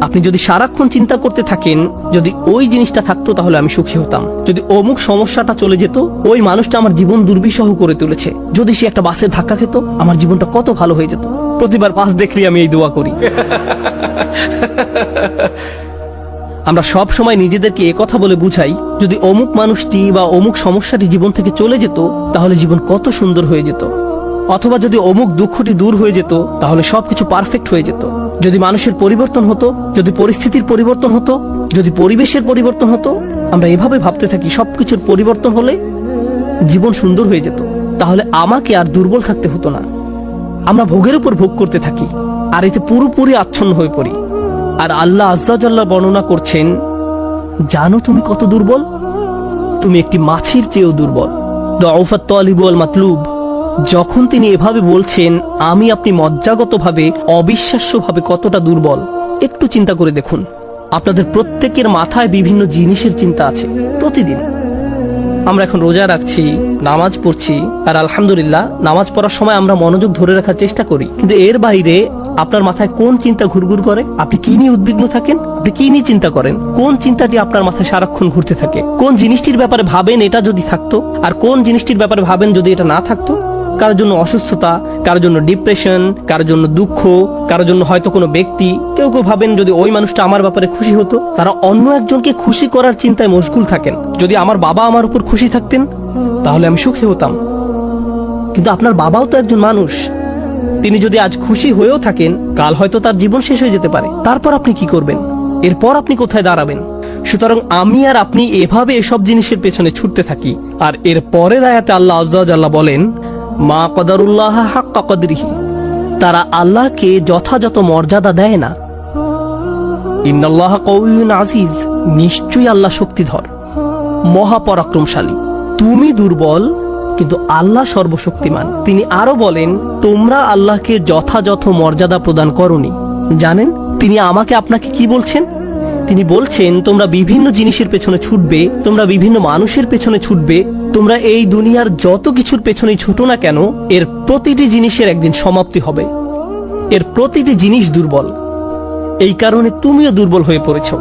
আপনি যদি সারাক্ষণ চিন্তা করতে থাকেন, যদি ওই জিনিসটা থাকতো তাহলে আমি সুখী হতাম, যদি অমুক সমস্যাটা চলে যেত, ওই মানুষটা আমার জীবন দুর্বিষহ করে তুলেছে, যদি সে একটা বাসের ধাক্কা খেত, আমার জীবনটা কত ভালো হয়ে যেত। প্রতিবার বাস দেখলে আমি এই দোয়া করি। আমরা সব সময় নিজেদেরকে একথা বলে বুঝাই, যদি অমুক মানুষটি বা অমুক সমস্যাটি জীবন থেকে চলে যেত তাহলে জীবন কত সুন্দর হয়ে যেত, অথবা যদি অমুক দুঃখটি দূর হয়ে যেত তাহলে সবকিছু পারফেক্ট হয়ে যেত। যদি মানুষের পরিবর্তন হতো, যদি পরিস্থিতির পরিবর্তন হতো, যদি পরিবেশের পরিবর্তন হতো, আমরা এভাবে ভাবতে থাকি সবকিছুর পরিবর্তন হলে জীবন সুন্দর হয়ে যেত, তাহলে আমাকে আর দুর্বল থাকতে হতো না। আমরা ভোগের উপর ভোগ করতে থাকি আর এতে পুরোপুরি আচ্ছন্ন হয়ে পড়ি। আর আল্লাহ আজ্জা জাল্লা বর্ণনা করছেন, জানো তুমি কত দুর্বল? তুমি একটি মাছির চেয়েও দুর্বল। দুআফাত তালিব ওয়াল মাতলুব। যখন তিনি এভাবে বলছেন, আমি আপনি মজ্জাগতভাবে অবিশ্বাস্যভাবে কতটা দুর্বল, একটু চিন্তা করে দেখুন। আপনাদের প্রত্যেকের মাথায় বিভিন্ন জিনিসের চিন্তা আছে প্রতিদিন। আমরা এখন রোজা রাখছি, নামাজ পড়ছি, আর আলহামদুলিল্লাহ নামাজ পড়ার সময় আমরা মনোযোগ ধরে রাখার চেষ্টা করি, কিন্তু এর বাইরে আপনার মাথায় কোন চিন্তা ঘুরঘুর করে? আপনি কি নিয়ে উদ্বিগ্ন থাকেন? আপনি কি নিয়ে চিন্তা করেন? কোন চিন্তাটি আপনার মাথায় সারাক্ষণ ঘুরতে থাকে? কোন জিনিসটির ব্যাপারে ভাবেন এটা যদি থাকতো, আর কোন জিনিসটির ব্যাপারে ভাবেন যদি এটা না থাকতো? কারোর জন্য অসুস্থতা, কারোর জন্য ডিপ্রেশন, কারোর জন্য দুঃখ, কারোর জন্য হয়তো কোনো ব্যক্তি। কেউ কেউ ভাবেন যদি ওই মানুষটা আমার ব্যাপারে খুশি হতো। তারা অন্য একজনকে খুশি করার চিন্তায় মশগুল থাকেন। যদি আমার বাবা আমার উপর খুশি থাকতেন তাহলে আমি সুখী হতাম। কিন্তু আপনার বাবাও তো একজন মানুষ, তিনি যদি আজ খুশি হয়েও থাকেন, কাল হয়তো তার জীবন শেষ হয়ে যেতে পারে। তারপর আপনি কি করবেন? এরপর আপনি কোথায় দাঁড়াবেন? সুতরাং আমি আর আপনি এভাবে এসব জিনিসের পেছনে ছুটতে থাকি। আর এর পরের আয়াতে আল্লাহ আজ্জা ওয়া জাল্লা বলেন, মা কদারুল্লাহ হাক্কা কদরিহি, তারা আল্লাহকে যথাযথ মর্যাদা দেয় না। ইন্নাল্লাহা কাউইয়ুন আজিজ, নিশ্চয়ই আল্লাহ শক্তিধর, মহাপরাক্রমশালী। তুমি দুর্বল কিন্তু আল্লাহ সর্বশক্তিমান। তিনি আরো বলেন, তোমরা আল্লাহকে যথাযথ মর্যাদা প্রদান করনি। জানেন তিনি আমাকে আপনাকে কি বলছেন? তিনি বলছেন, তোমরা বিভিন্ন জিনিসের পেছনে ছুটবে, তোমরা বিভিন্ন মানুষের পেছনে ছুটবে, তোমরা এই দুনিয়ার যত কিছুর পেছনেই ছুটো না কেন, এর প্রতিটি জিনিসের একদিন সমাপ্তি হবে। এর প্রতিটি জিনিস দুর্বল। এই কারণে তুমিও দুর্বল হয়ে পড়েছো।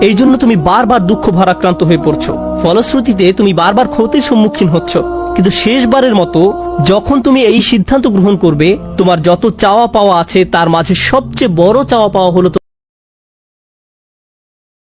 এই জন্য তুমি বারবার দুঃখ ভারাক্রান্ত হয়ে পড়ছো। ফলশ্রুতিতে তুমি বারবার ক্ষতির সম্মুখীন হচ্ছ। কিন্তু শেষবারের মতো যখন তুমি এই সিদ্ধান্ত গ্রহণ করবে, তোমার যত চাওয়া পাওয়া আছে তার মাঝে সবচেয়ে বড় চাওয়া পাওয়া হলো